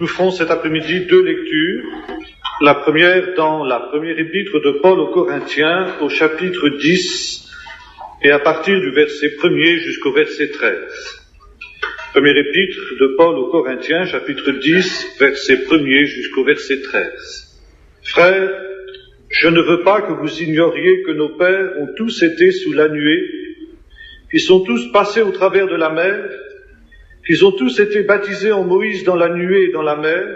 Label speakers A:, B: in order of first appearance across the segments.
A: Nous ferons cet après-midi deux lectures. La première dans la première épître de Paul aux Corinthiens, au chapitre 10, et à partir du verset 1er jusqu'au verset 13. Première épître de Paul aux Corinthiens, chapitre 10, verset 1er jusqu'au verset 13. Frères, je ne veux pas que vous ignoriez que nos pères ont tous été sous la nuée, qu'ils sont tous passés au travers de la mer, qu'ils ont tous été baptisés en Moïse dans la nuée et dans la mer,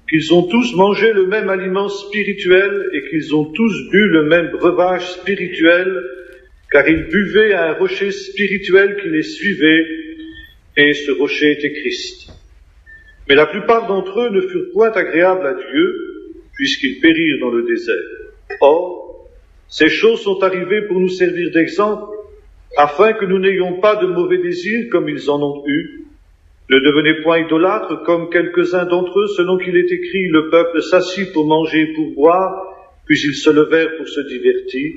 A: qu'ils ont tous mangé le même aliment spirituel et qu'ils ont tous bu le même breuvage spirituel, car ils buvaient à un rocher spirituel qui les suivait, et ce rocher était Christ. Mais la plupart d'entre eux ne furent point agréables à Dieu, puisqu'ils périrent dans le désert. Or, ces choses sont arrivées pour nous servir d'exemple, afin que nous n'ayons pas de mauvais désirs comme ils en ont eu. Ne devenez point idolâtres comme quelques-uns d'entre eux, selon qu'il est écrit, le peuple s'assit pour manger et pour boire, puis ils se levèrent pour se divertir.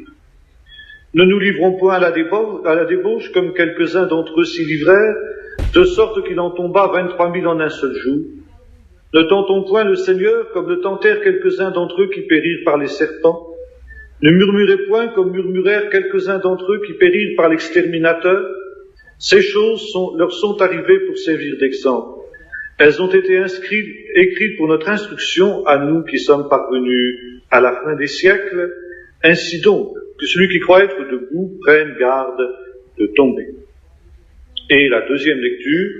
A: Ne nous livrons point à la débauche comme quelques-uns d'entre eux s'y livrèrent, de sorte qu'il en tomba 23 000 en un seul jour. Ne tentons point le Seigneur comme le tentèrent quelques-uns d'entre eux qui périrent par les serpents. Ne murmurez point comme murmurèrent quelques-uns d'entre eux qui périrent par l'exterminateur. Ces choses leur sont arrivées pour servir d'exemple. Elles ont été écrites pour notre instruction à nous qui sommes parvenus à la fin des siècles. Ainsi donc, que celui qui croit être debout prenne garde de tomber. Et la deuxième lecture,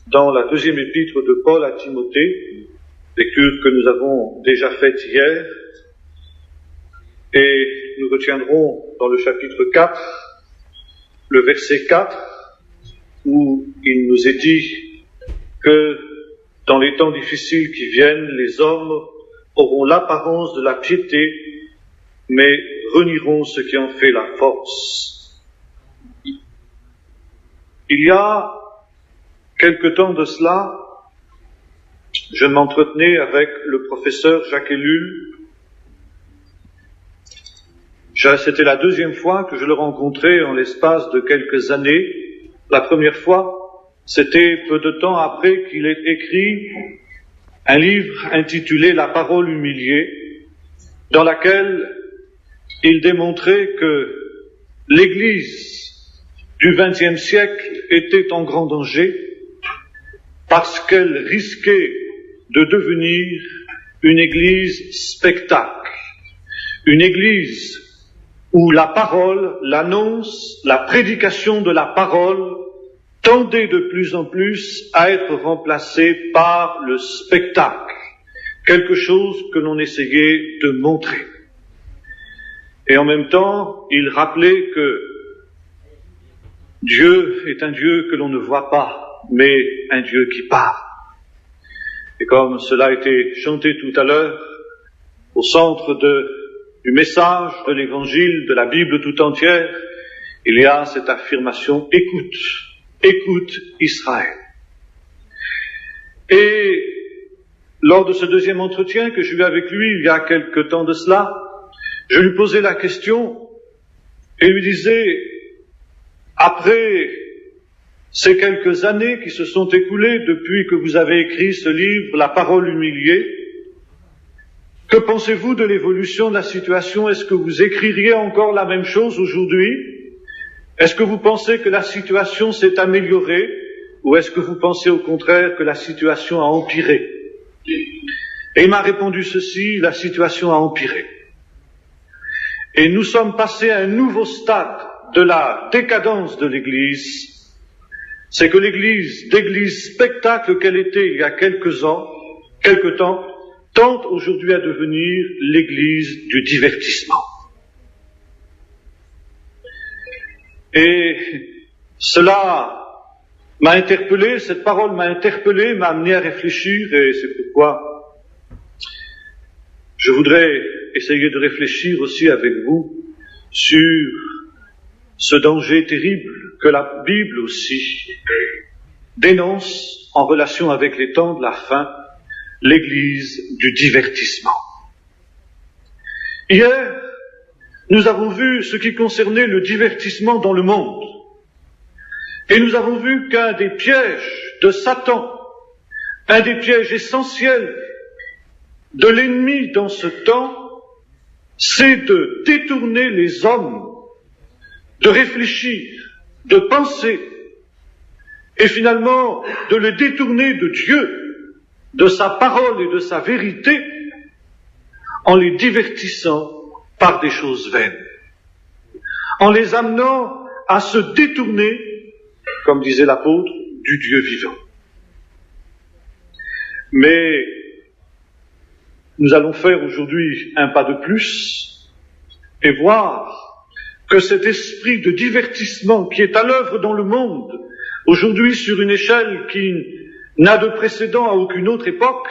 A: dans la deuxième épître de Paul à Timothée, lecture que nous avons déjà faite hier, et nous retiendrons dans le chapitre 4, le verset 4, où il nous est dit que dans les temps difficiles qui viennent, les hommes auront l'apparence de la piété, mais renieront ce qui en fait la force. Il y a quelque temps de cela, je m'entretenais avec le professeur Jacques Ellul. C'était la deuxième fois que je le rencontrais en l'espace de quelques années. La première fois, c'était peu de temps après qu'il ait écrit un livre intitulé « La parole humiliée », dans laquelle il démontrait que l'Église du XXe siècle était en grand danger parce qu'elle risquait de devenir une Église spectacle, une Église où la parole, l'annonce, la prédication de la parole tendait de plus en plus à être remplacée par le spectacle, quelque chose que l'on essayait de montrer. Et en même temps, il rappelait que Dieu est un Dieu que l'on ne voit pas, mais un Dieu qui parle. Et comme cela a été chanté tout à l'heure, au centre du message de l'Évangile, de la Bible tout entière, il y a cette affirmation « Écoute, écoute Israël ». Et lors de ce deuxième entretien que j'ai eu avec lui il y a quelque temps de cela, je lui posais la question et lui disais, après ces quelques années qui se sont écoulées depuis que vous avez écrit ce livre, La parole humiliée, que pensez-vous de l'évolution de la situation? Est-ce que vous écririez encore la même chose aujourd'hui? Est-ce que vous pensez que la situation s'est améliorée? Ou est-ce que vous pensez au contraire que la situation a empiré? Et il m'a répondu ceci, la situation a empiré. Et nous sommes passés à un nouveau stade de la décadence de l'Église. C'est que d'église spectacle qu'elle était il y a quelque temps, tente aujourd'hui à devenir l'Église du divertissement. Et cela m'a interpellé, cette parole m'a interpellé, m'a amené à réfléchir, et c'est pourquoi je voudrais essayer de réfléchir aussi avec vous sur ce danger terrible que la Bible aussi dénonce en relation avec les temps de la fin, l'Église du divertissement. Hier, nous avons vu ce qui concernait le divertissement dans le monde. Et nous avons vu qu'un des pièges de Satan Un des pièges essentiels de l'ennemi dans ce temps, c'est de détourner les hommes, de réfléchir, de penser, et finalement de le détourner de Dieu, de sa parole et de sa vérité, en les divertissant par des choses vaines, en les amenant à se détourner, comme disait l'apôtre, du Dieu vivant. Mais nous allons faire aujourd'hui un pas de plus et voir que cet esprit de divertissement qui est à l'œuvre dans le monde, aujourd'hui sur une échelle qui n'a de précédent à aucune autre époque,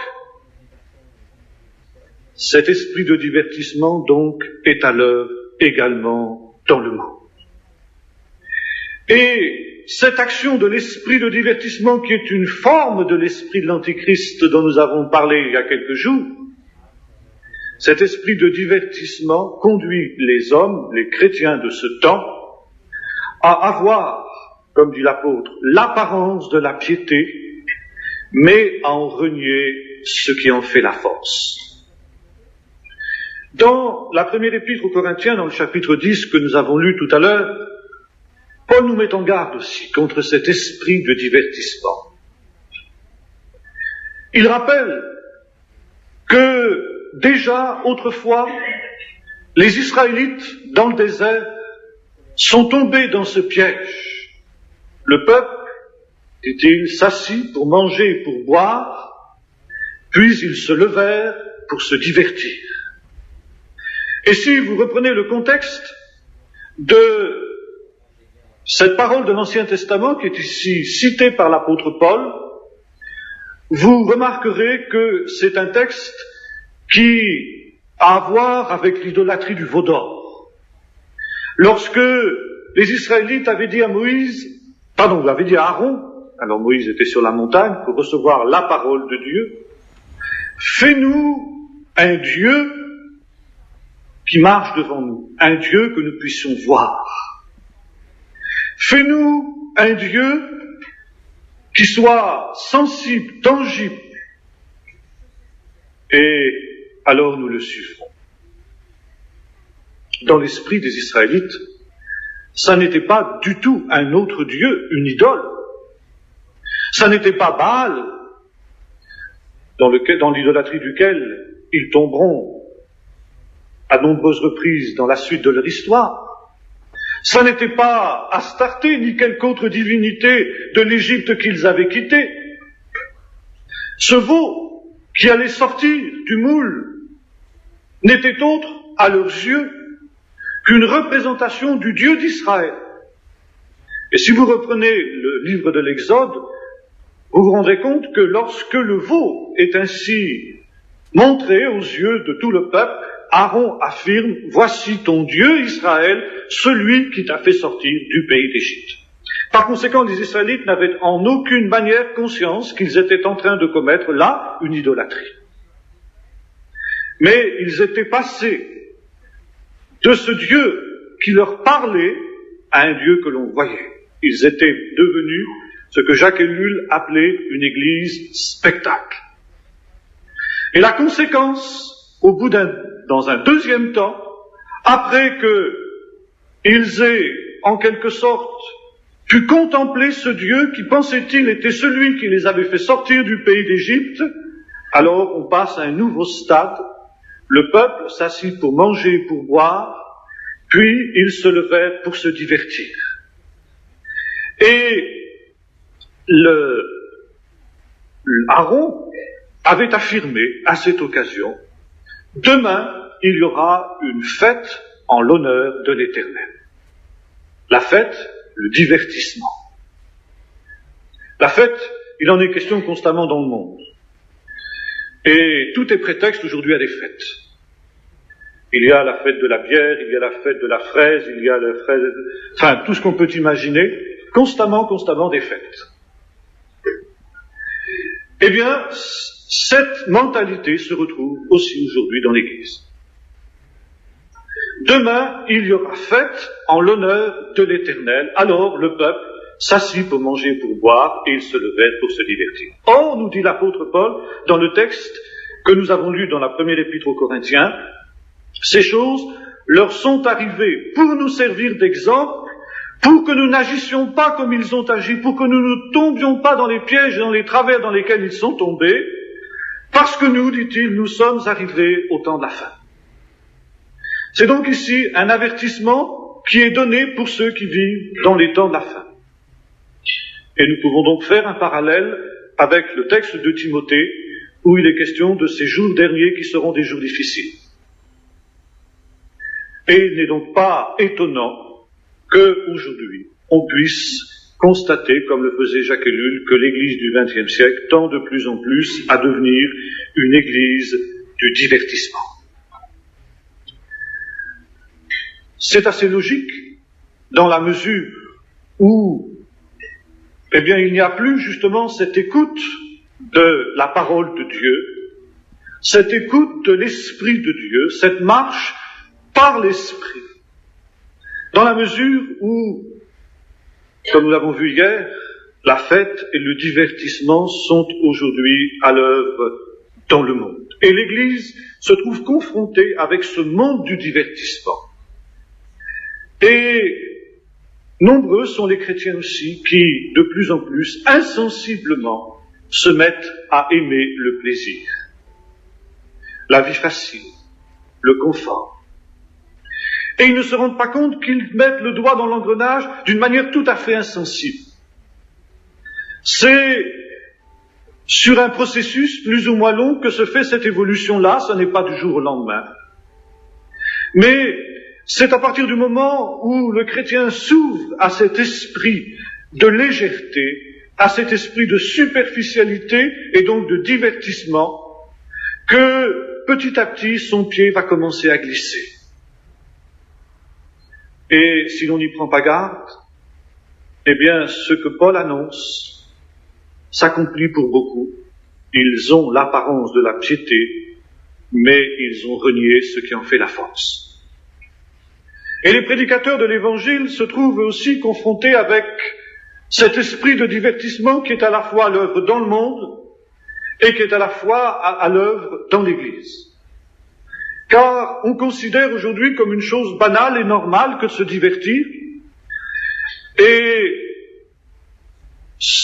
A: cet esprit de divertissement donc est à l'œuvre également dans le monde. Et cette action de l'esprit de divertissement qui est une forme de l'esprit de l'Antéchrist dont nous avons parlé il y a quelques jours, cet esprit de divertissement conduit les hommes, les chrétiens de ce temps, à avoir, comme dit l'apôtre, l'apparence de la piété, mais à en renier ce qui en fait la force. Dans la première épître aux Corinthiens, dans le chapitre 10 que nous avons lu tout à l'heure, Paul nous met en garde aussi contre cet esprit de divertissement. Il rappelle que déjà autrefois, les Israélites dans le désert sont tombés dans ce piège. Le peuple, dit-il, s'assit pour manger et pour boire, puis ils se levèrent pour se divertir. Et si vous reprenez le contexte de cette parole de l'Ancien Testament qui est ici citée par l'apôtre Paul, vous remarquerez que c'est un texte qui a à voir avec l'idolâtrie du veau d'or. Lorsque les Israélites avaient dit à Aaron, alors Moïse était sur la montagne pour recevoir la parole de Dieu, « Fais-nous un Dieu qui marche devant nous, un Dieu que nous puissions voir. Fais-nous un Dieu qui soit sensible, tangible, et alors nous le suivrons. » Dans l'esprit des Israélites, ça n'était pas du tout un autre Dieu, une idole. Ça n'était pas Baal, dans l'idolâtrie duquel ils tomberont à nombreuses reprises dans la suite de leur histoire. Ça n'était pas Astarté, ni quelque autre divinité de l'Égypte qu'ils avaient quittée. Ce veau qui allait sortir du moule n'était autre, à leurs yeux, qu'une représentation du Dieu d'Israël. Et si vous reprenez le livre de l'Exode, vous vous rendrez compte que lorsque le veau est ainsi montré aux yeux de tout le peuple, Aaron affirme, « Voici ton Dieu, Israël, celui qui t'a fait sortir du pays d'Égypte. » Par conséquent, les Israélites n'avaient en aucune manière conscience qu'ils étaient en train de commettre là une idolâtrie. Mais ils étaient passés de ce Dieu qui leur parlait à un Dieu que l'on voyait. Ils étaient devenus ce que Jacques Ellul appelait une église spectacle. Et la conséquence, dans un deuxième temps, après qu'ils aient, en quelque sorte, pu contempler ce Dieu qui, pensait-il, était celui qui les avait fait sortir du pays d'Égypte, alors on passe à un nouveau stade. Le peuple s'assit pour manger et pour boire, puis ils se levèrent pour se divertir. Et Aaron avait affirmé à cette occasion, « Demain, il y aura une fête en l'honneur de l'Éternel. » La fête, le divertissement. La fête, il en est question constamment dans le monde. Et tout est prétexte aujourd'hui à des fêtes. Il y a la fête de la bière, il y a la fête de la fraise, il y a la fraise, enfin, tout ce qu'on peut imaginer, constamment des fêtes. Eh bien, cette mentalité se retrouve aussi aujourd'hui dans l'Église. Demain, il y aura fête en l'honneur de l'Éternel. Alors, le peuple s'assit pour manger et pour boire, et ils se levèrent pour se divertir. Or, nous dit l'apôtre Paul, dans le texte que nous avons lu dans la première épître aux Corinthiens, ces choses leur sont arrivées pour nous servir d'exemple, pour que nous n'agissions pas comme ils ont agi, pour que nous ne tombions pas dans les pièges et dans les travers dans lesquels ils sont tombés, parce que nous, dit-il, nous sommes arrivés au temps de la fin. C'est donc ici un avertissement qui est donné pour ceux qui vivent dans les temps de la fin. Et nous pouvons donc faire un parallèle avec le texte de Timothée, où il est question de ces jours derniers qui seront des jours difficiles. Et il n'est donc pas étonnant qu'aujourd'hui, on puisse constater, comme le faisait Jacques Ellul, que l'Église du XXe siècle tend de plus en plus à devenir une Église du divertissement. C'est assez logique, dans la mesure où, il n'y a plus justement cette écoute de la parole de Dieu, cette écoute de l'Esprit de Dieu, cette marche par l'Esprit. Dans la mesure où, comme nous l'avons vu hier, la fête et le divertissement sont aujourd'hui à l'œuvre dans le monde. Et l'Église se trouve confrontée avec ce monde du divertissement. Et nombreux sont les chrétiens aussi qui, de plus en plus, insensiblement, se mettent à aimer le plaisir, la vie facile, le confort. Et ils ne se rendent pas compte qu'ils mettent le doigt dans l'engrenage d'une manière tout à fait insensible. C'est sur un processus plus ou moins long que se fait cette évolution-là, ce n'est pas du jour au lendemain. Mais c'est à partir du moment où le chrétien s'ouvre à cet esprit de légèreté, à cet esprit de superficialité et donc de divertissement, que petit à petit son pied va commencer à glisser. Et si l'on n'y prend pas garde, ce que Paul annonce s'accomplit pour beaucoup. Ils ont l'apparence de la piété, mais ils ont renié ce qui en fait la force. Et les prédicateurs de l'Évangile se trouvent aussi confrontés avec cet esprit de divertissement qui est à la fois à l'œuvre dans le monde et qui est à la fois à l'œuvre dans l'Église. Car on considère aujourd'hui comme une chose banale et normale que de se divertir, et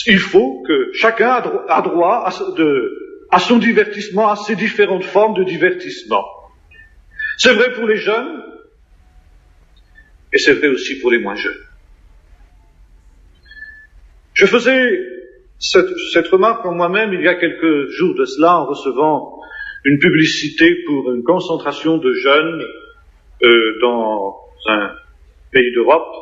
A: il faut que chacun a droit à son divertissement, à ses différentes formes de divertissement. C'est vrai pour les jeunes, et c'est vrai aussi pour les moins jeunes. Je faisais cette remarque en moi-même il y a quelques jours de cela en recevant une publicité pour une concentration de jeunes dans un pays d'Europe.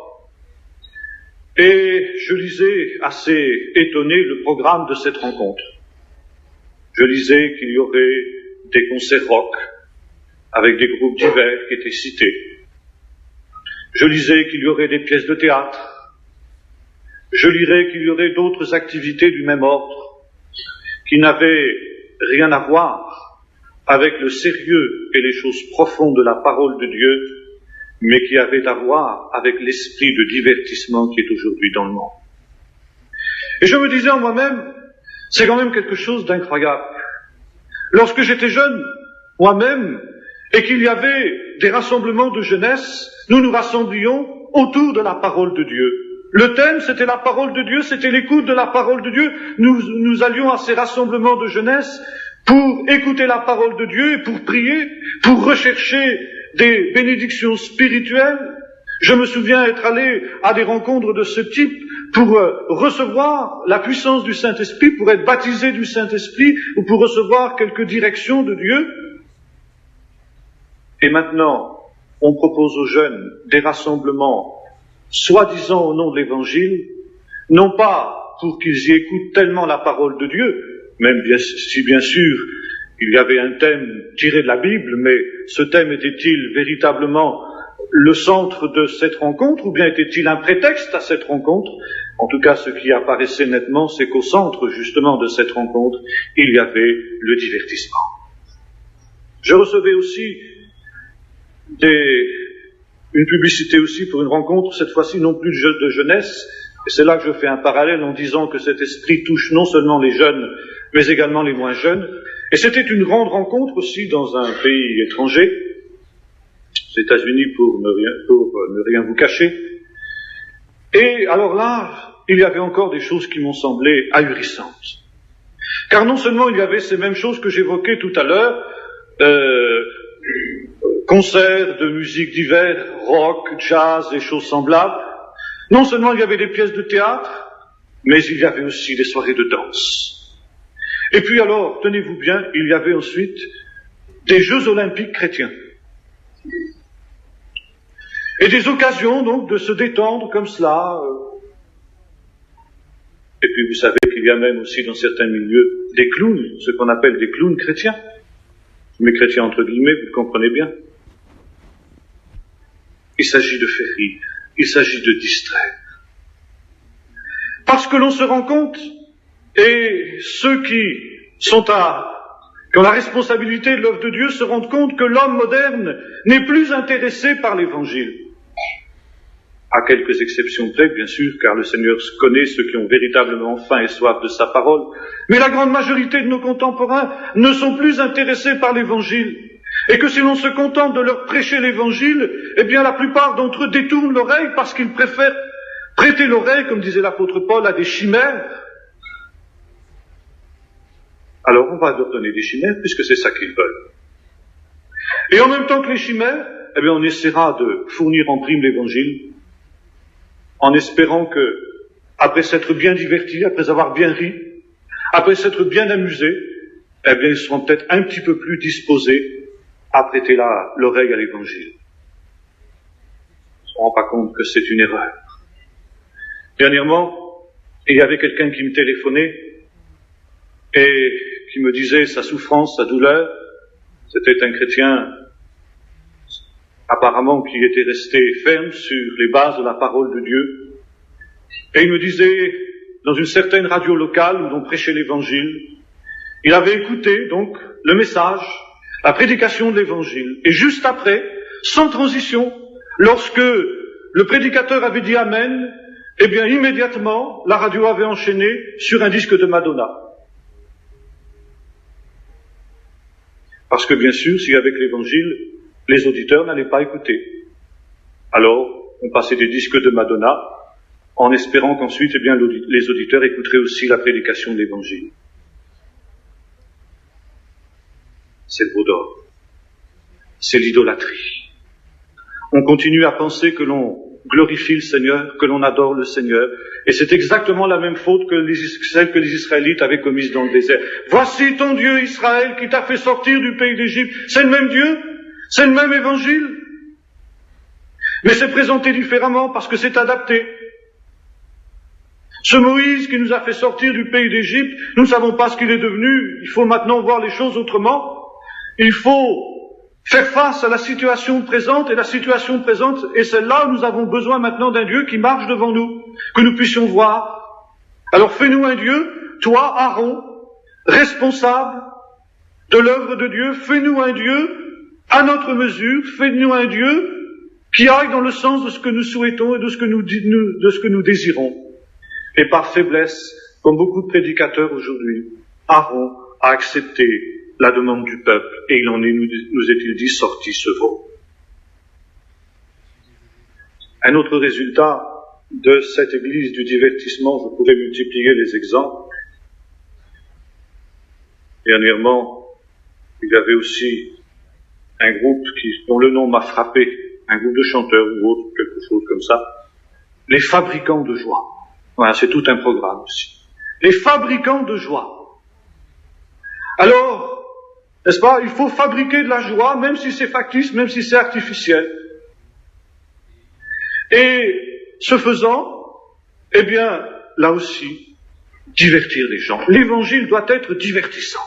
A: Et je lisais assez étonné le programme de cette rencontre. Je lisais qu'il y aurait des concerts rock avec des groupes divers qui étaient cités. Je lisais qu'il y aurait des pièces de théâtre. Je lirais qu'il y aurait d'autres activités du même ordre qui n'avaient rien à voir avec le sérieux et les choses profondes de la parole de Dieu, mais qui avaient à voir avec l'esprit de divertissement qui est aujourd'hui dans le monde. Et je me disais en moi-même, c'est quand même quelque chose d'incroyable. Lorsque j'étais jeune, moi-même, et qu'il y avait des rassemblements de jeunesse, nous nous rassemblions autour de la parole de Dieu. Le thème, c'était la parole de Dieu, c'était l'écoute de la parole de Dieu. Nous allions à ces rassemblements de jeunesse pour écouter la parole de Dieu et pour prier, pour rechercher des bénédictions spirituelles. Je me souviens être allé à des rencontres de ce type pour recevoir la puissance du Saint-Esprit, pour être baptisé du Saint-Esprit ou pour recevoir quelques directions de Dieu. Et maintenant, on propose aux jeunes des rassemblements soi-disant au nom de l'Évangile, non pas pour qu'ils y écoutent tellement la parole de Dieu, même si bien sûr il y avait un thème tiré de la Bible, mais ce thème était-il véritablement le centre de cette rencontre, ou bien était-il un prétexte à cette rencontre? En tout cas, ce qui apparaissait nettement, c'est qu'au centre justement de cette rencontre, il y avait le divertissement. Je recevais aussi une publicité aussi pour une rencontre, cette fois-ci non plus de jeunesse, Et c'est là que je fais un parallèle en disant que cet esprit touche non seulement les jeunes, mais également les moins jeunes. Et c'était une grande rencontre aussi dans un pays étranger, aux États-Unis pour ne rien vous cacher. Et alors là, il y avait encore des choses qui m'ont semblé ahurissantes. Car non seulement il y avait ces mêmes choses que j'évoquais tout à l'heure, concerts de musique divers, rock, jazz et choses semblables. Non seulement il y avait des pièces de théâtre, mais il y avait aussi des soirées de danse. Et puis alors, tenez-vous bien, il y avait ensuite des Jeux olympiques chrétiens. Et des occasions donc de se détendre comme cela. Et puis vous savez qu'il y a même aussi dans certains milieux des clowns, ce qu'on appelle des clowns chrétiens. Mais chrétiens entre guillemets, vous le comprenez bien. Il s'agit de faire rire, il s'agit de distraire. Parce que l'on se rend compte, et ceux qui ont la responsabilité de l'œuvre de Dieu se rendent compte que l'homme moderne n'est plus intéressé par l'Évangile. À quelques exceptions près, bien sûr, car le Seigneur connaît ceux qui ont véritablement faim et soif de sa parole. Mais la grande majorité de nos contemporains ne sont plus intéressés par l'Évangile. Et que si l'on se contente de leur prêcher l'Évangile, eh bien la plupart d'entre eux détournent l'oreille parce qu'ils préfèrent prêter l'oreille, comme disait l'apôtre Paul, à des chimères. Alors on va leur donner des chimères puisque c'est ça qu'ils veulent. Et en même temps que les chimères, eh bien on essaiera de fournir en prime l'Évangile en espérant que, après s'être bien divertis, après avoir bien ri, après s'être bien amusés, eh bien ils seront peut-être un petit peu plus disposés à prêter l'oreille à l'Évangile. On ne se rend pas compte que c'est une erreur. Dernièrement, il y avait quelqu'un qui me téléphonait et qui me disait sa souffrance, sa douleur. C'était un chrétien apparemment qui était resté ferme sur les bases de la parole de Dieu. Et il me disait, dans une certaine radio locale où l'on prêchait l'Évangile, il avait écouté donc le message, la prédication de l'Évangile. Et juste après, sans transition, lorsque le prédicateur avait dit Amen, eh bien immédiatement, la radio avait enchaîné sur un disque de Madonna. Parce que bien sûr, si avec l'Évangile, les auditeurs n'allaient pas écouter. Alors, on passait des disques de Madonna, en espérant qu'ensuite, eh bien, les auditeurs écouteraient aussi la prédication de l'Évangile. C'est le veau d'or. C'est l'idolâtrie. On continue à penser que l'on glorifie le Seigneur, que l'on adore le Seigneur, et c'est exactement la même faute que celle que les Israélites avaient commise dans le désert. Voici ton Dieu Israël qui t'a fait sortir du pays d'Égypte. C'est le même Dieu, c'est le même Évangile, mais c'est présenté différemment parce que c'est adapté. Ce Moïse qui nous a fait sortir du pays d'Égypte, nous ne savons pas ce qu'il est devenu. Il faut maintenant voir les choses autrement. Il faut faire face à la situation présente, et la situation présente est celle-là où nous avons besoin maintenant d'un Dieu qui marche devant nous, que nous puissions voir. Alors fais-nous un Dieu, toi, Aaron, responsable de l'œuvre de Dieu, fais-nous un Dieu à notre mesure, fais-nous un Dieu qui aille dans le sens de ce que nous souhaitons et de ce que nous désirons. Et par faiblesse, comme beaucoup de prédicateurs aujourd'hui, Aaron a accepté la demande du peuple, et il en est, nous est-il dit, sorti ce veau. Un autre résultat de cette église du divertissement, je pourrais multiplier les exemples. Dernièrement, il y avait aussi un groupe dont le nom m'a frappé, un groupe de chanteurs ou autre, quelque chose comme ça, les fabricants de joie. Voilà, c'est tout un programme aussi. Les fabricants de joie. Alors, n'est-ce pas, il faut fabriquer de la joie, même si c'est factice, même si c'est artificiel. Et ce faisant, eh bien, là aussi, divertir les gens. L'évangile doit être divertissant.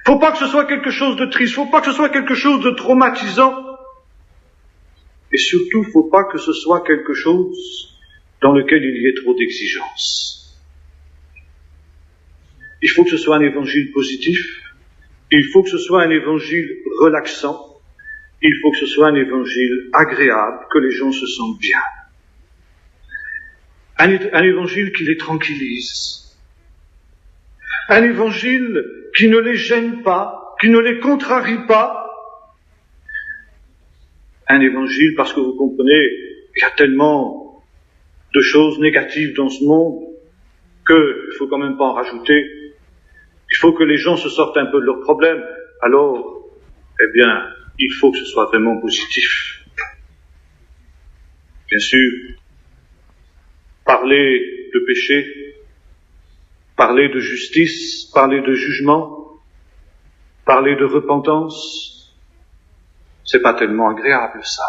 A: Faut pas que ce soit quelque chose de triste, faut pas que ce soit quelque chose de traumatisant. Et surtout, faut pas que ce soit quelque chose dans lequel il y ait trop d'exigences. Il faut que ce soit un évangile positif, il faut que ce soit un évangile relaxant, il faut que ce soit un évangile agréable, que les gens se sentent bien. un évangile qui les tranquillise, un évangile qui ne les gêne pas, qui ne les contrarie pas, un évangile parce que vous comprenez, il y a tellement de choses négatives dans ce monde qu'il ne faut quand même pas en rajouter. Il faut que les gens se sortent un peu de leurs problèmes. Alors, eh bien, il faut que ce soit vraiment positif. Bien sûr, parler de péché, parler de justice, parler de jugement, parler de repentance, c'est pas tellement agréable, ça.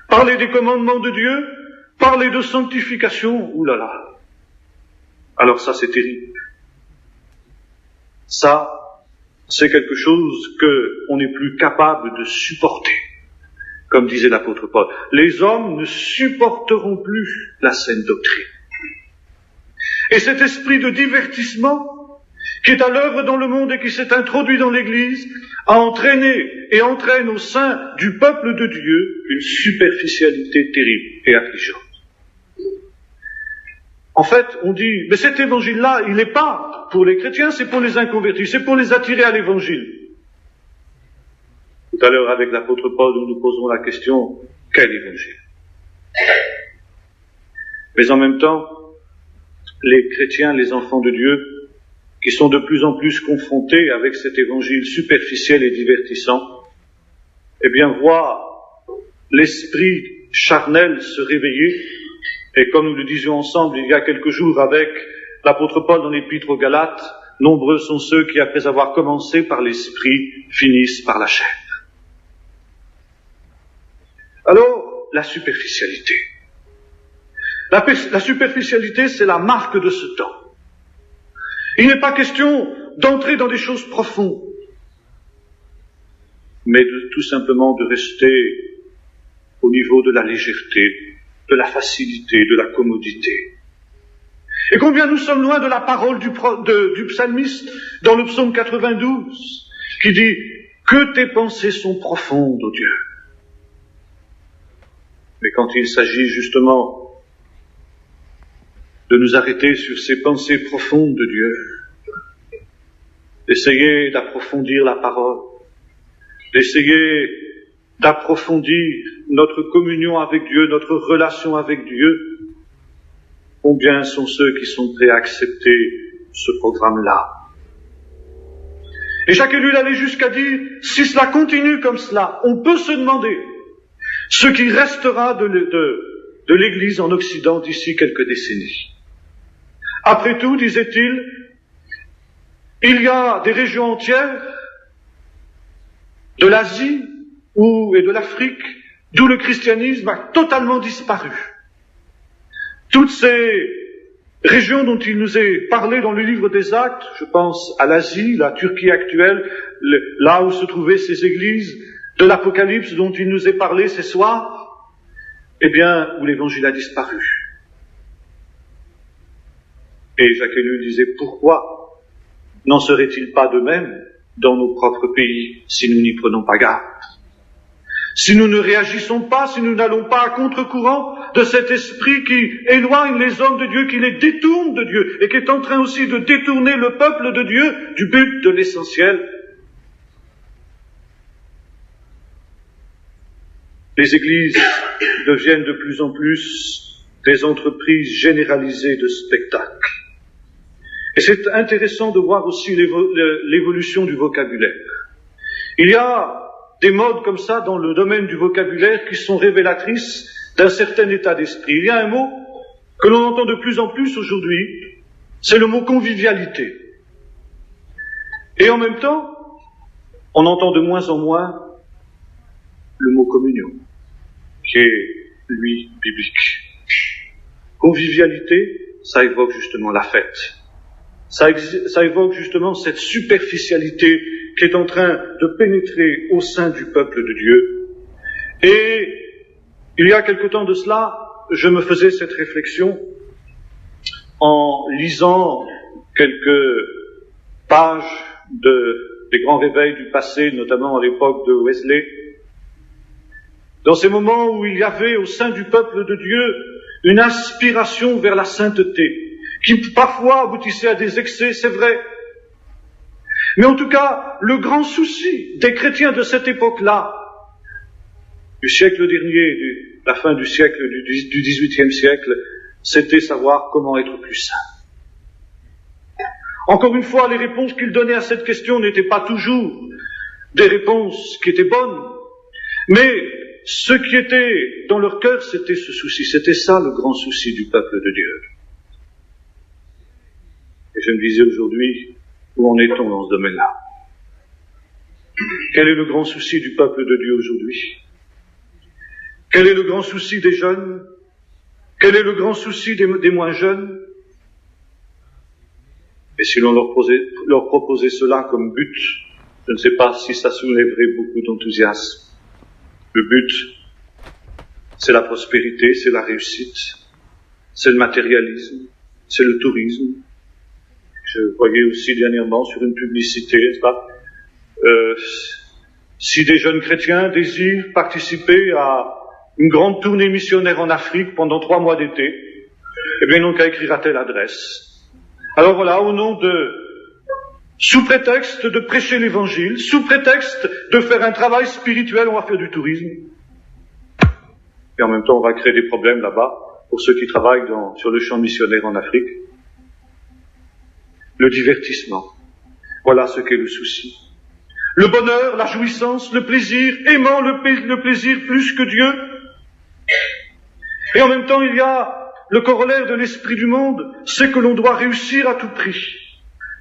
A: Parler des commandements de Dieu, parler de sanctification, oulala. Alors ça, c'est terrible. Ça, c'est quelque chose qu'on n'est plus capable de supporter. Comme disait l'apôtre Paul, les hommes ne supporteront plus la saine doctrine. Et cet esprit de divertissement qui est à l'œuvre dans le monde et qui s'est introduit dans l'Église a entraîné et entraîne au sein du peuple de Dieu une superficialité terrible et affligeante. En fait, on dit, mais cet évangile-là, il n'est pas pour les chrétiens, c'est pour les inconvertis, c'est pour les attirer à l'évangile. Tout à l'heure, avec l'apôtre Paul, nous nous poserons la question, quel évangile? Mais en même temps, les chrétiens, les enfants de Dieu, qui sont de plus en plus confrontés avec cet évangile superficiel et divertissant, eh bien, voient l'esprit charnel se réveiller. Et comme nous le disions ensemble il y a quelques jours avec l'apôtre Paul dans l'épître aux Galates, nombreux sont ceux qui, après avoir commencé par l'esprit, finissent par la chair. Alors, la superficialité. La superficialité, c'est la marque de ce temps. Il n'est pas question d'entrer dans des choses profondes, mais tout simplement de rester au niveau de la légèreté, de la facilité, de la commodité. Et combien nous sommes loin de la parole du psalmiste dans le psaume 92, qui dit « Que tes pensées sont profondes, ô Dieu !» Mais quand il s'agit justement de nous arrêter sur ces pensées profondes de Dieu, d'essayer d'approfondir la parole, d'essayer d'approfondir notre communion avec Dieu, notre relation avec Dieu, combien sont ceux qui sont prêts à accepter ce programme-là? Et Jacques Ellul allait jusqu'à dire, si cela continue comme cela, on peut se demander ce qui restera de l'Église en Occident d'ici quelques décennies. Après tout, disait-il, il y a des régions entières de l'Asie et de l'Afrique d'où le christianisme a totalement disparu. Toutes ces régions dont il nous est parlé dans le livre des Actes, je pense à l'Asie, la Turquie actuelle, là où se trouvaient ces églises de l'Apocalypse dont il nous est parlé ces soirs, eh bien, où l'évangile a disparu. Et Jacques Ellul disait, pourquoi n'en serait-il pas de même dans nos propres pays si nous n'y prenons pas garde? Si nous ne réagissons pas, si nous n'allons pas à contre-courant de cet esprit qui éloigne les hommes de Dieu, qui les détourne de Dieu, et qui est en train aussi de détourner le peuple de Dieu du but de l'essentiel. Les églises deviennent de plus en plus des entreprises généralisées de spectacles. Et c'est intéressant de voir aussi l'évolution du vocabulaire. Il y a des modes comme ça dans le domaine du vocabulaire qui sont révélatrices d'un certain état d'esprit. Il y a un mot que l'on entend de plus en plus aujourd'hui, c'est le mot convivialité. Et en même temps, on entend de moins en moins le mot communion, qui est, lui, biblique. Convivialité, ça évoque justement la fête. Ça évoque justement cette superficialité qui est en train de pénétrer au sein du peuple de Dieu. Et il y a quelque temps de cela, je me faisais cette réflexion en lisant quelques pages des grands réveils du passé, notamment à l'époque de Wesley. Dans ces moments où il y avait au sein du peuple de Dieu une inspiration vers la sainteté, qui parfois aboutissait à des excès, c'est vrai. Mais en tout cas, le grand souci des chrétiens de cette époque-là, du siècle dernier, la fin du siècle, du XVIIIe siècle, c'était savoir comment être plus saint. Encore une fois, les réponses qu'il donnait à cette question n'étaient pas toujours des réponses qui étaient bonnes, mais ce qui était dans leur cœur, c'était ce souci, c'était ça le grand souci du peuple de Dieu. Et je me disais aujourd'hui, où en est-on dans ce domaine-là? Quel est le grand souci du peuple de Dieu aujourd'hui? Quel est le grand souci des jeunes? Quel est le grand souci des moins jeunes? Et si l'on leur proposait cela comme but, je ne sais pas si ça soulèverait beaucoup d'enthousiasme. Le but, c'est la prospérité, c'est la réussite, c'est le matérialisme, c'est le tourisme. Je voyais aussi dernièrement sur une publicité, n'est-ce pas, si des jeunes chrétiens désirent participer à une grande tournée missionnaire en Afrique pendant 3 mois d'été, eh bien, ils n'ont qu'à écrire à telle adresse. Alors voilà, au nom sous prétexte de prêcher l'évangile, sous prétexte de faire un travail spirituel, on va faire du tourisme. Et en même temps, on va créer des problèmes là-bas pour ceux qui travaillent sur le champ missionnaire en Afrique. Le divertissement, voilà ce qu'est le souci. Le bonheur, la jouissance, le plaisir, aimant le plaisir plus que Dieu. Et en même temps, il y a le corollaire de l'esprit du monde, c'est que l'on doit réussir à tout prix.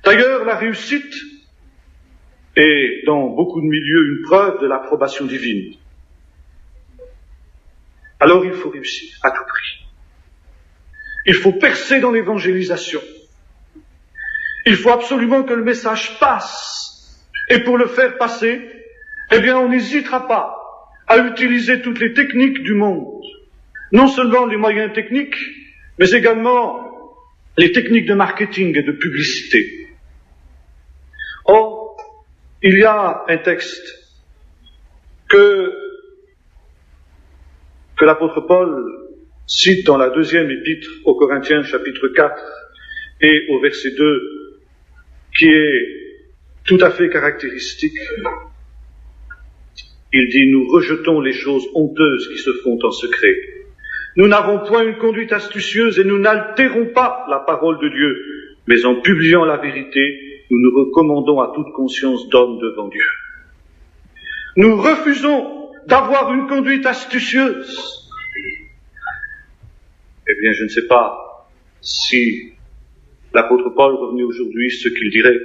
A: D'ailleurs, la réussite est, dans beaucoup de milieux, une preuve de l'approbation divine. Alors il faut réussir à tout prix. Il faut percer dans l'évangélisation. Il faut absolument que le message passe. Et pour le faire passer, eh bien, on n'hésitera pas à utiliser toutes les techniques du monde. Non seulement les moyens techniques, mais également les techniques de marketing et de publicité. Or, il y a un texte que l'apôtre Paul cite dans la 2e épître aux Corinthiens, chapitre 4, et au verset 2, qui est tout à fait caractéristique. Il dit, nous rejetons les choses honteuses qui se font en secret. Nous n'avons point une conduite astucieuse et nous n'altérons pas la parole de Dieu, mais en publiant la vérité, nous nous recommandons à toute conscience d'homme devant Dieu. Nous refusons d'avoir une conduite astucieuse. Eh bien, je ne sais pas si l'apôtre Paul revenait aujourd'hui ce qu'il dirait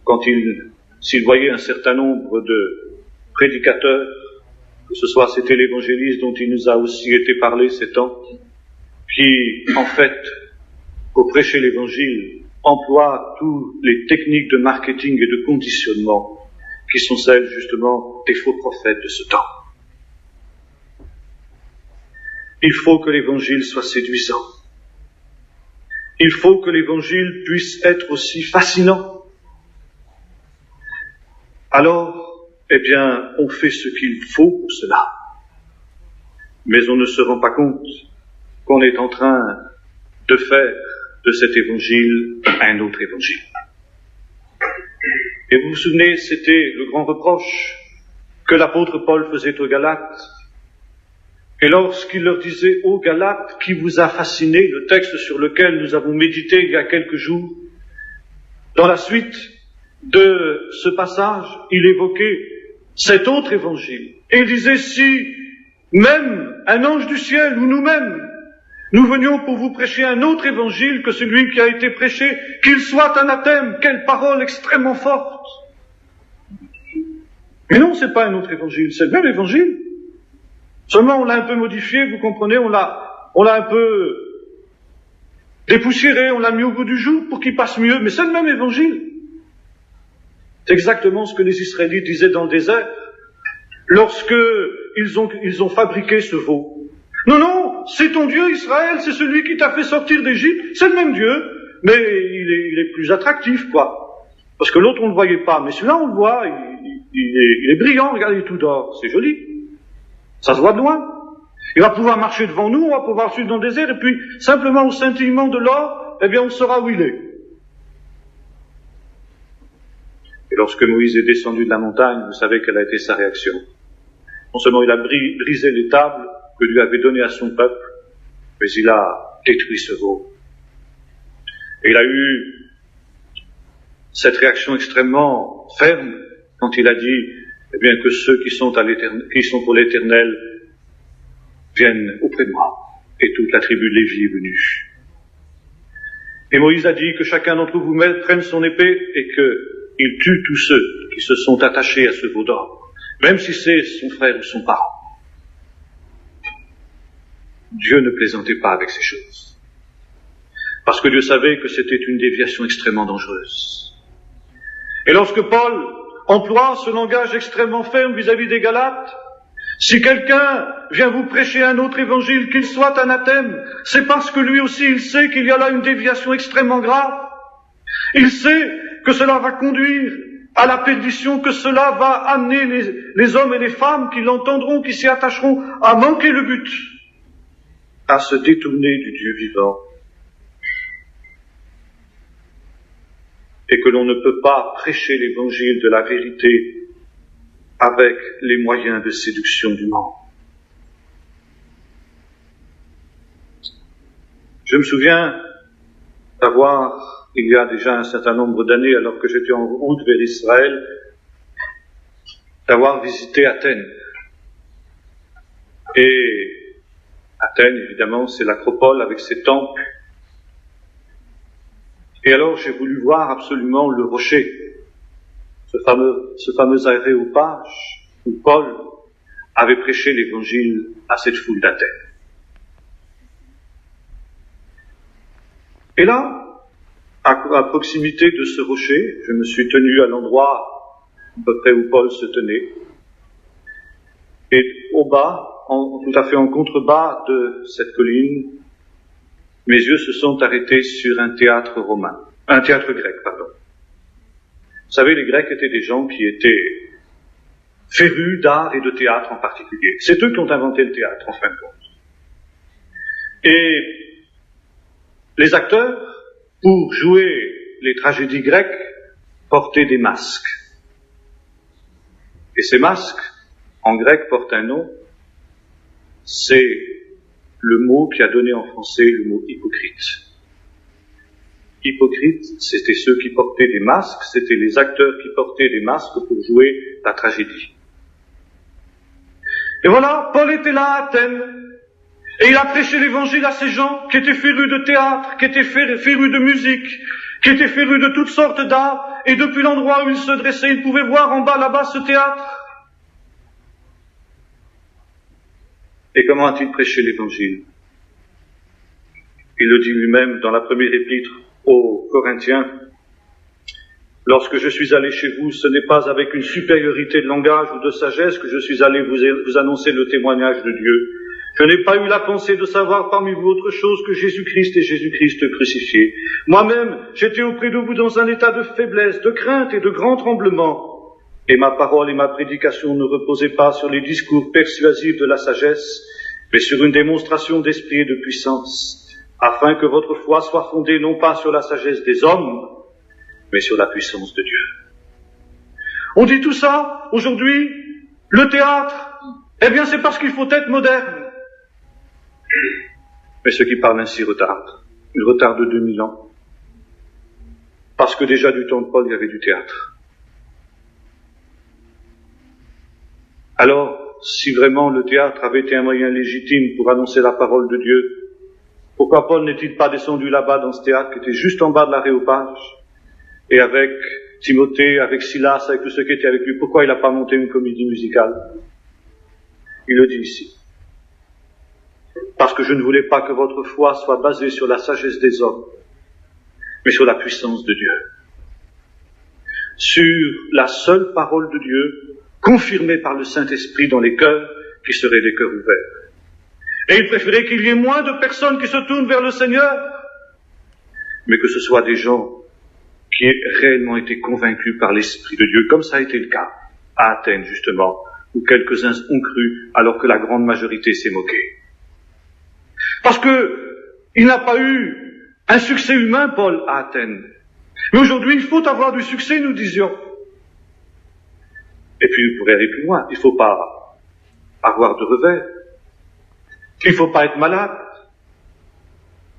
A: quand s'il voyait un certain nombre de prédicateurs, que ce soit c'était l'évangéliste dont il nous a aussi été parlé ces temps, qui, en fait, pour prêcher l'évangile, emploient toutes les techniques de marketing et de conditionnement qui sont celles, justement, des faux prophètes de ce temps. Il faut que l'évangile soit séduisant. Il faut que l'évangile puisse être aussi fascinant. Alors, eh bien, on fait ce qu'il faut pour cela. Mais on ne se rend pas compte qu'on est en train de faire de cet évangile un autre évangile. Et vous vous souvenez, c'était le grand reproche que l'apôtre Paul faisait aux Galates. Et lorsqu'il leur disait, ô Galates, qui vous a fasciné, le texte sur lequel nous avons médité il y a quelques jours, dans la suite de ce passage, il évoquait cet autre évangile. Et il disait, si même un ange du ciel ou nous-mêmes, nous venions pour vous prêcher un autre évangile que celui qui a été prêché, qu'il soit anathème, quelle parole extrêmement forte. Mais non, c'est pas un autre évangile, c'est le même évangile. Seulement on l'a un peu modifié, vous comprenez, on l'a un peu dépoussiéré, on l'a mis au goût du jour pour qu'il passe mieux, mais c'est le même évangile. C'est exactement ce que les Israélites disaient dans le désert, lorsque ils ont fabriqué ce veau. Non, non, c'est ton Dieu Israël, c'est celui qui t'a fait sortir d'Égypte, c'est le même Dieu, mais il est plus attractif, quoi. Parce que l'autre on le voyait pas, mais celui-là on le voit, il est brillant, regardez, tout d'or, c'est joli. Ça se voit de loin. Il va pouvoir marcher devant nous, on va pouvoir suivre dans le désert, et puis, simplement au scintillement de l'or, eh bien, on saura où il est. Et lorsque Moïse est descendu de la montagne, vous savez quelle a été sa réaction. Non seulement il a brisé les tables que Dieu avait données à son peuple, mais il a détruit ce veau. Et il a eu cette réaction extrêmement ferme quand il a dit, eh bien, que ceux qui sont pour l'Éternel viennent auprès de moi. Et toute la tribu de Lévi est venue. Et Moïse a dit que chacun d'entre vous prenne son épée et qu'il tue tous ceux qui se sont attachés à ce veau d'or, même si c'est son frère ou son parent. Dieu ne plaisantait pas avec ces choses, parce que Dieu savait que c'était une déviation extrêmement dangereuse. Et lorsque Paul emploie ce langage extrêmement ferme vis-à-vis des Galates, si quelqu'un vient vous prêcher un autre évangile, qu'il soit anathème, c'est parce que lui aussi il sait qu'il y a là une déviation extrêmement grave. Il sait que cela va conduire à la perdition, que cela va amener les hommes et les femmes qui l'entendront, qui s'y attacheront, à manquer le but, à se détourner du Dieu vivant. Et que l'on ne peut pas prêcher l'évangile de la vérité avec les moyens de séduction du monde. Je me souviens d'avoir, il y a déjà un certain nombre d'années, alors que j'étais en route vers Israël, d'avoir visité Athènes. Et Athènes, évidemment, c'est l'acropole avec ses temples. Et alors j'ai voulu voir absolument le rocher, ce fameux aréopage où Paul avait prêché l'évangile à cette foule d'Athènes. Et là, à proximité de ce rocher, je me suis tenu à l'endroit à peu près où Paul se tenait. Et au bas, tout à fait en contrebas de cette colline, mes yeux se sont arrêtés sur un théâtre grec, pardon. Vous savez, les Grecs étaient des gens qui étaient férus d'art et de théâtre en particulier. C'est eux qui ont inventé le théâtre, en fin de compte. Et les acteurs, pour jouer les tragédies grecques, portaient des masques. Et ces masques, en grec, portent un nom. C'est le mot qui a donné en français le mot hypocrite. Hypocrite, c'était ceux qui portaient des masques, c'était les acteurs qui portaient des masques pour jouer la tragédie. Et voilà, Paul était là à Athènes, et il a prêché l'évangile à ces gens qui étaient férus de théâtre, qui étaient férus de musique, qui étaient férus de toutes sortes d'arts, et depuis l'endroit où il se dressait, il pouvait voir en bas là-bas ce théâtre. Et comment a-t-il prêché l'évangile? Il le dit lui-même dans la première épître aux Corinthiens. Lorsque je suis allé chez vous, ce n'est pas avec une supériorité de langage ou de sagesse que je suis allé vous annoncer le témoignage de Dieu. Je n'ai pas eu la pensée de savoir parmi vous autre chose que Jésus-Christ et Jésus-Christ crucifié. Moi-même, j'étais auprès de vous dans un état de faiblesse, de crainte et de grand tremblement. Et ma parole et ma prédication ne reposaient pas sur les discours persuasifs de la sagesse, mais sur une démonstration d'esprit et de puissance, afin que votre foi soit fondée non pas sur la sagesse des hommes, mais sur la puissance de Dieu. On dit tout ça, aujourd'hui, le théâtre, eh bien c'est parce qu'il faut être moderne. Mais ceux qui parlent ainsi retardent. Ils retardent de 2000 ans. Parce que déjà du temps de Paul, il y avait du théâtre. Alors, si vraiment le théâtre avait été un moyen légitime pour annoncer la parole de Dieu, pourquoi Paul n'est-il pas descendu là-bas dans ce théâtre qui était juste en bas de l'aréopage, et avec Timothée, avec Silas, avec tous ceux qui étaient avec lui, pourquoi il n'a pas monté une comédie musicale? Il le dit ici. Parce que je ne voulais pas que votre foi soit basée sur la sagesse des hommes, mais sur la puissance de Dieu. Sur la seule parole de Dieu, confirmée par le Saint-Esprit dans les cœurs, qui seraient des cœurs ouverts. Et il préférait qu'il y ait moins de personnes qui se tournent vers le Seigneur, mais que ce soit des gens qui aient réellement été convaincus par l'Esprit de Dieu, comme ça a été le cas à Athènes, justement, où quelques-uns ont cru, alors que la grande majorité s'est moquée. Parce que il n'a pas eu un succès humain, Paul, à Athènes. Mais aujourd'hui, il faut avoir du succès, nous disions. Et puis, il pourrait aller plus loin. Il ne faut pas avoir de revers. Il ne faut pas être malade.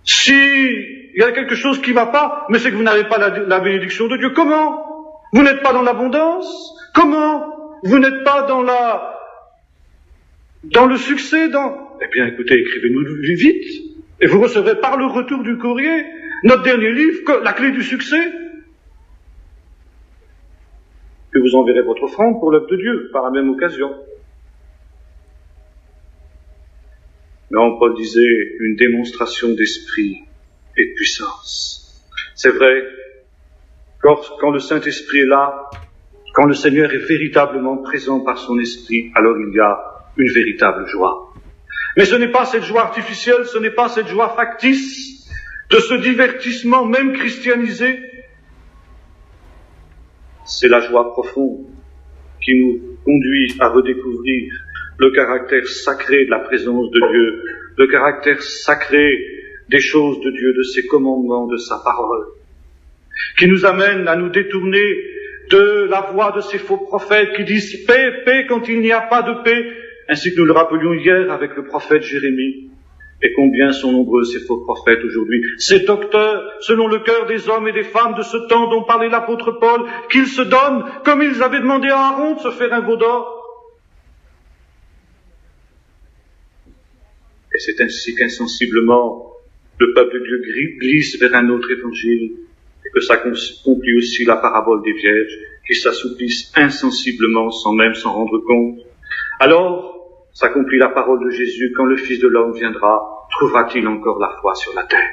A: Si il y a quelque chose qui ne va pas, mais c'est que vous n'avez pas la bénédiction de Dieu. Comment? Vous n'êtes pas dans l'abondance? Comment? Vous n'êtes pas dans le succès, Eh bien, écoutez, écrivez-nous vite. Et vous recevrez par le retour du courrier notre dernier livre, la clé du succès. Et vous enverrez votre offrande pour l'œuvre de Dieu, par la même occasion. Non, Paul disait une démonstration d'esprit et de puissance. C'est vrai, quand le Saint-Esprit est là, quand le Seigneur est véritablement présent par son esprit, alors il y a une véritable joie. Mais ce n'est pas cette joie artificielle, ce n'est pas cette joie factice de ce divertissement même christianisé. C'est la joie profonde qui nous conduit à redécouvrir le caractère sacré de la présence de Dieu, le caractère sacré des choses de Dieu, de ses commandements, de sa parole, qui nous amène à nous détourner de la voix de ces faux prophètes qui disent « paix, paix » quand il n'y a pas de paix, ainsi que nous le rappelions hier avec le prophète Jérémie. Et combien sont nombreux ces faux prophètes aujourd'hui, ces docteurs, selon le cœur des hommes et des femmes de ce temps dont parlait l'apôtre Paul, qu'ils se donnent, comme ils avaient demandé à Aaron de se faire un veau d'or. Et c'est ainsi qu'insensiblement, le peuple de Dieu glisse vers un autre évangile, et que s'accomplit aussi la parabole des vierges, qui s'assouplissent insensiblement sans même s'en rendre compte. Alors, s'accomplit la parole de Jésus, quand le Fils de l'homme viendra, trouvera-t-il encore la foi sur la terre?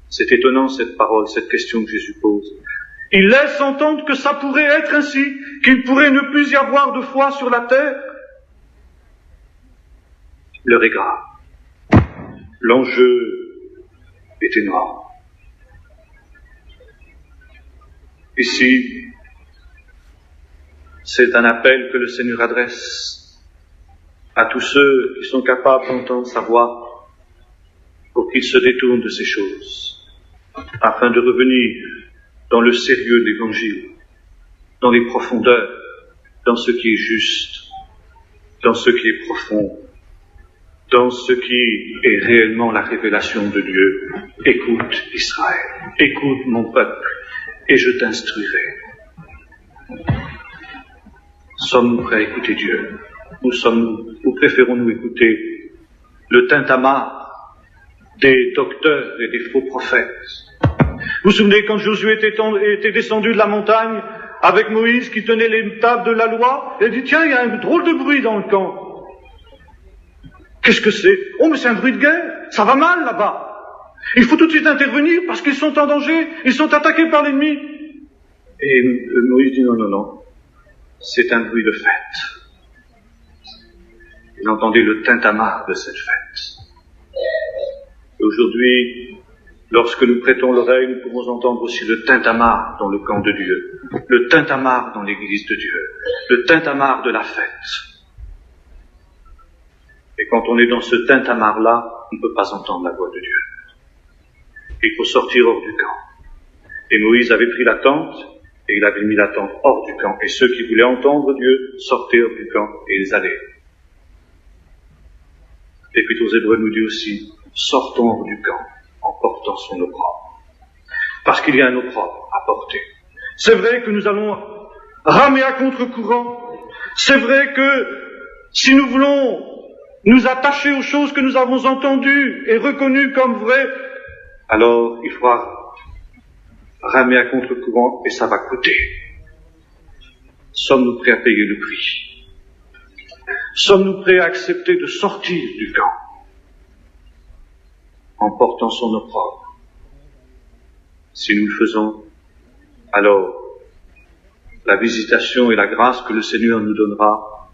A: C'est étonnant cette parole, cette question que Jésus pose. Il laisse entendre que ça pourrait être ainsi, qu'il pourrait ne plus y avoir de foi sur la terre. L'heure est grave. L'enjeu est énorme. Ici, c'est un appel que le Seigneur adresse à tous ceux qui sont capables d'entendre sa voix pour qu'ils se détournent de ces choses, afin de revenir dans le sérieux de l'Évangile, dans les profondeurs, dans ce qui est juste, dans ce qui est profond, dans ce qui est réellement la révélation de Dieu. Écoute Israël, écoute mon peuple, et je t'instruirai. Sommes-nous prêts à écouter Dieu? Ou préférons-nous écouter le tintamarre des docteurs et des faux prophètes? Vous vous souvenez quand Josué était descendu de la montagne avec Moïse qui tenait les tables de la loi, et dit, tiens, il y a un drôle de bruit dans le camp. Qu'est-ce que c'est? Oh, mais c'est un bruit de guerre, ça va mal là-bas. Il faut tout de suite intervenir parce qu'ils sont en danger, ils sont attaqués par l'ennemi. Et Moïse dit, non, c'est un bruit de fête. Il entendait le tintamarre de cette fête. Et aujourd'hui, lorsque nous prêtons l'oreille, nous pouvons entendre aussi le tintamarre dans le camp de Dieu, le tintamarre dans l'église de Dieu, le tintamarre de la fête. Et quand on est dans ce tintamarre-là, on ne peut pas entendre la voix de Dieu. Il faut sortir hors du camp. Et Moïse avait pris la tente, et il avait mis la tente hors du camp. Et ceux qui voulaient entendre Dieu sortaient hors du camp, et ils allaient. L'Épître aux Hébreux nous dit aussi, sortons hors du camp, en portant son opprobre. Parce qu'il y a un opprobre à porter. C'est vrai que nous allons ramer à contre-courant. C'est vrai que si nous voulons nous attacher aux choses que nous avons entendues et reconnues comme vraies, alors il faudra ramer à contre-courant et ça va coûter. Sommes-nous prêts à payer le prix? Sommes-nous prêts à accepter de sortir du camp en portant son opprobre? Si nous le faisons, alors la visitation et la grâce que le Seigneur nous donnera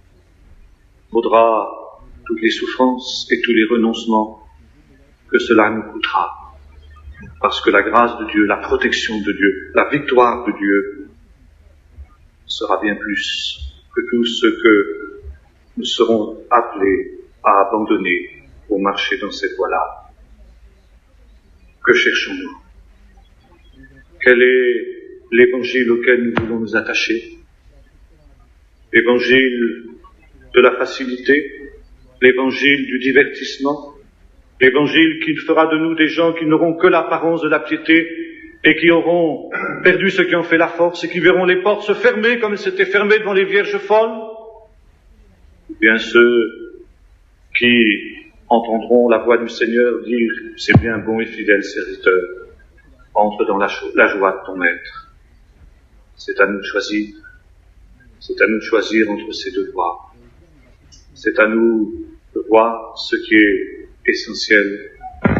A: vaudra toutes les souffrances et tous les renoncements que cela nous coûtera. Parce que la grâce de Dieu, la protection de Dieu, la victoire de Dieu sera bien plus que tout ce que nous serons appelés à abandonner pour marcher dans cette voie-là. Que cherchons-nous? Quel est l'évangile auquel nous voulons nous attacher? L'évangile de la facilité, l'évangile du divertissement, l'évangile qui fera de nous des gens qui n'auront que l'apparence de la piété et qui auront perdu ceux qui ont fait la force et qui verront les portes se fermer comme elles s'étaient fermées devant les vierges folles? Ou bien ceux qui entendront la voix du Seigneur dire « C'est bien, bon et fidèle serviteur, entre dans la joie de ton maître ». C'est à nous de choisir. C'est à nous de choisir entre ces deux voies. C'est à nous de voir ce qui est essentiel,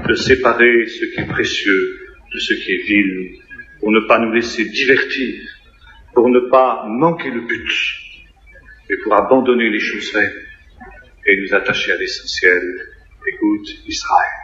A: de séparer ce qui est précieux de ce qui est vil, pour ne pas nous laisser divertir, pour ne pas manquer le but, et pour abandonner les choses vaines et nous attacher à l'essentiel. Écoute, Israël.